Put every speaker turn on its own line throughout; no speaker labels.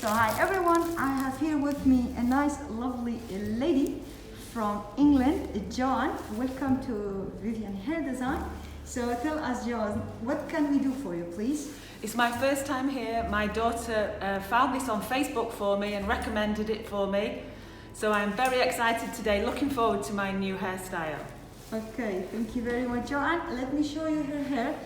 So hi everyone, I have here with me a nice lovely lady from England, Joan. Welcome to Vivyan Hair Design. So tell us, Joan, what can we do for you, please?
It's my first time here. My daughter found this on Facebook for me and recommended it for me. So I'm very excited today, looking forward to my new hairstyle.
Okay, thank you very much, Joan. Let me show you her hair.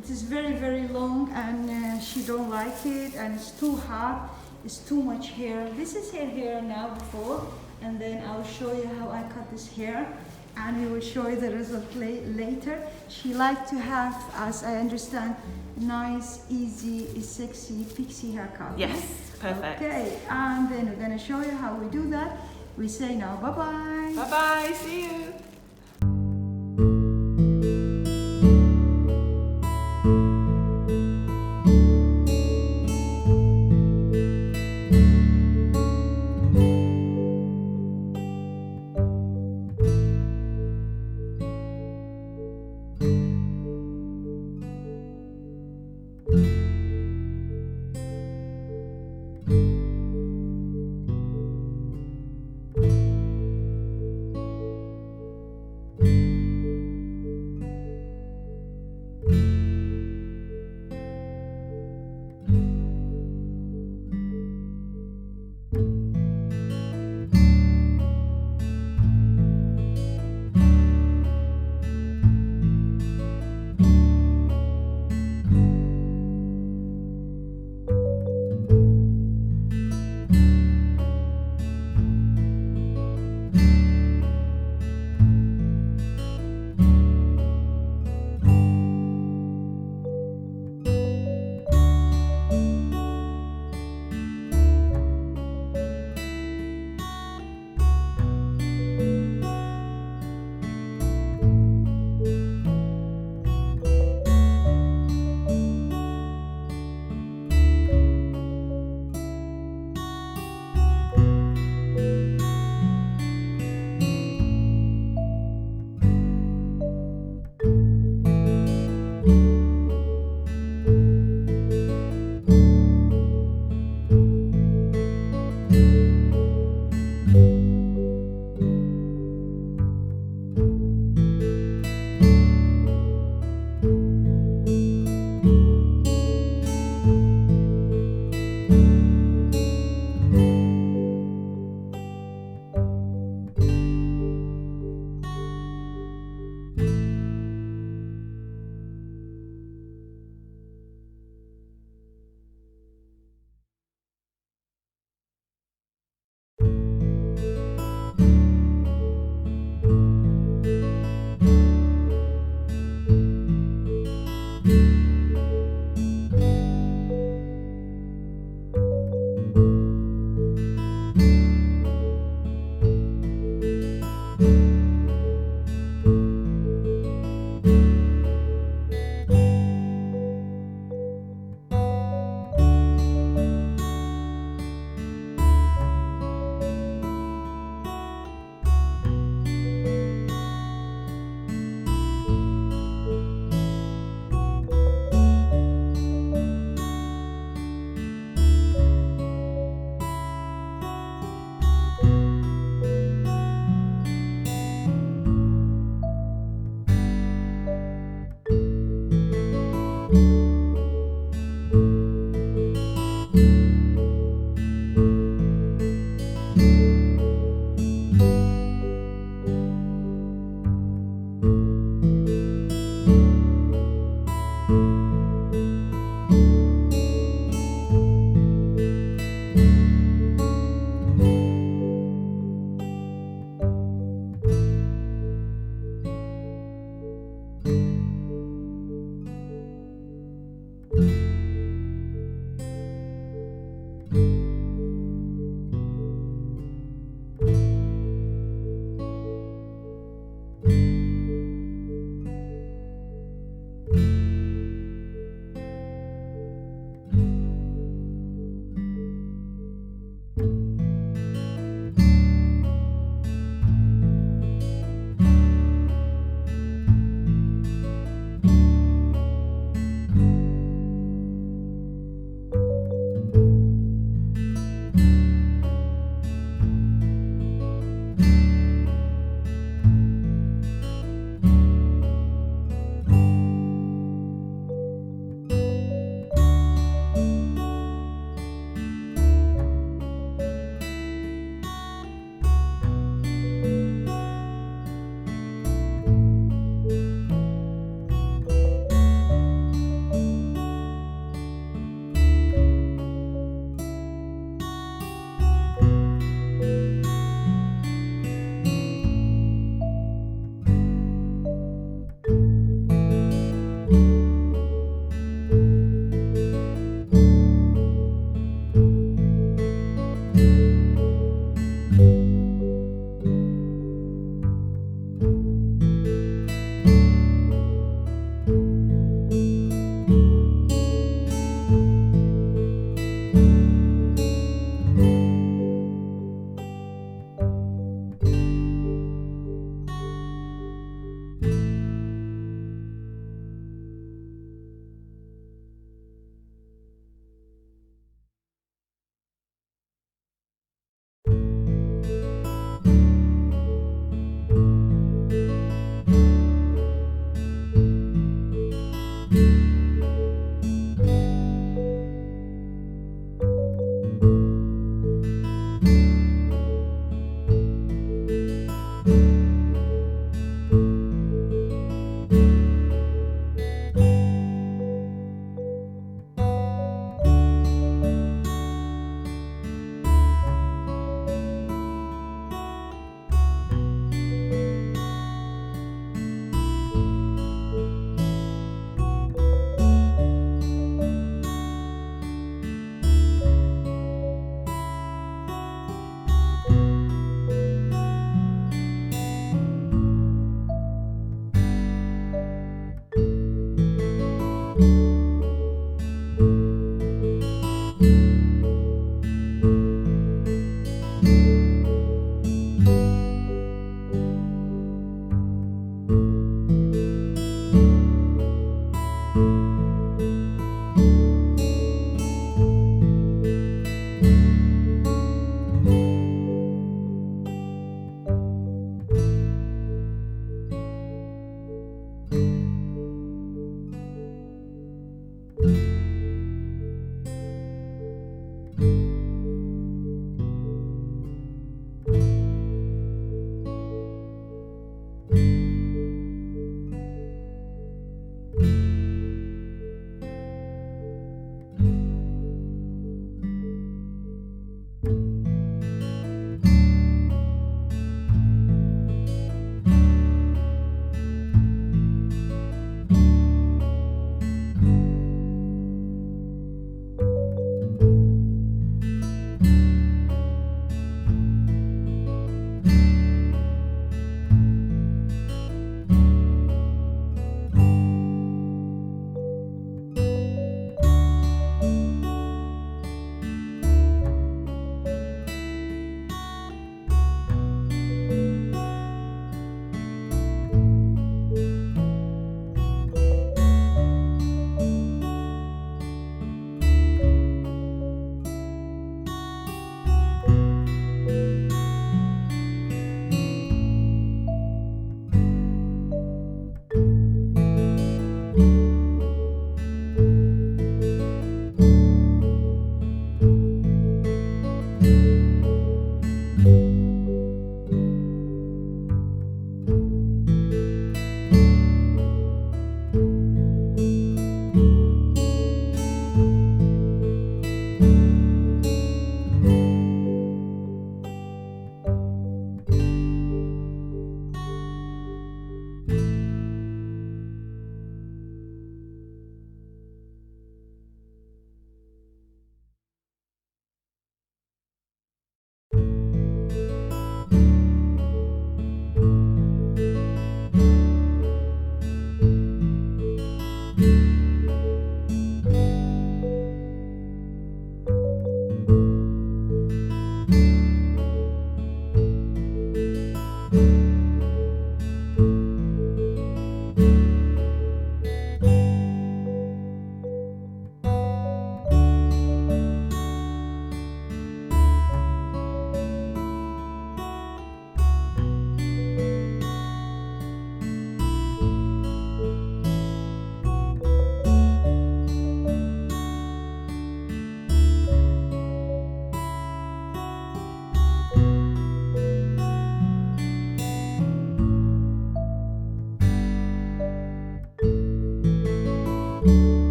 It is very long and she don't like it and it's too hot. It's too much hair. This is her hair now before, and then I'll show you how I cut this hair and we will show you the result later. She liked to have, as I understand, nice, easy, sexy pixie haircut.
Yes, perfect.
Okay, and then we're gonna show you how we do that. We say now bye-bye.
Bye-bye, see you.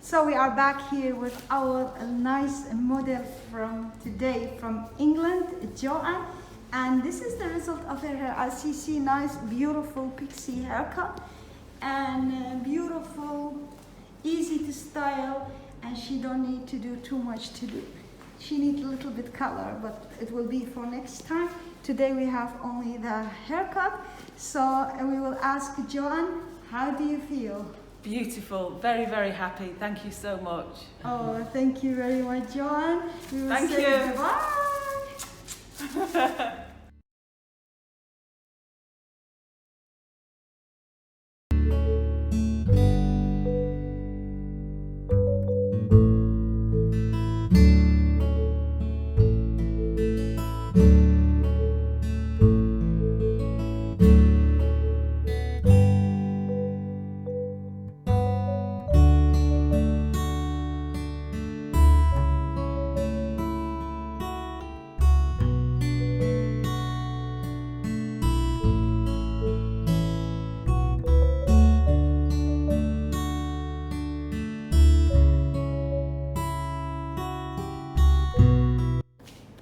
So we are back here with our nice model from today from England, Joanne. And this is the result of her hair. As you see, nice, beautiful pixie haircut. And beautiful, easy to style. And she don't need to do too much to do. She needs a little bit color, but it will be for next time. Today we have only the haircut. So we will ask Joanne, how do you feel?
Beautiful, very, very happy. Thank you so much.
Oh, thank you very much, Joanne. We will
Thank
say
you.
Goodbye.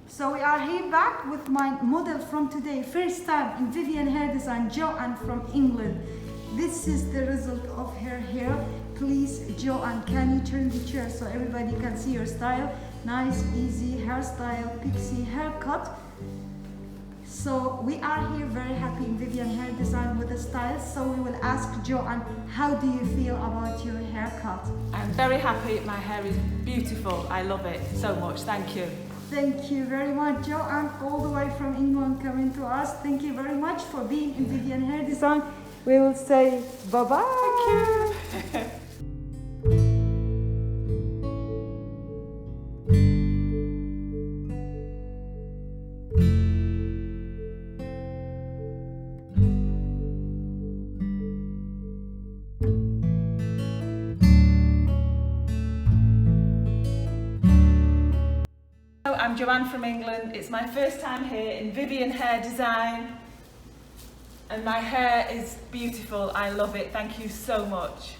So we are here back with my model from today, first time in Vivyan hair design, Joanne from England. This is the result of her hair. Please, Joanne, can you turn the chair so everybody can see your style? Nice, easy hairstyle, pixie haircut. So we are here very happy in Vivyan hair design with the style. So we will ask Joanne, how do you feel about your haircut?
I'm very happy. My hair is beautiful. I love it so much. Thank you.
Thank you very much, Joanne, all the way from England coming to us. Thank you very much for being in Vivyan hair design. We will say bye-bye.
Thank you. I'm Joanne from England. It's my first time here in Vivyan hair design and my hair is beautiful. I love it. Thank you so much.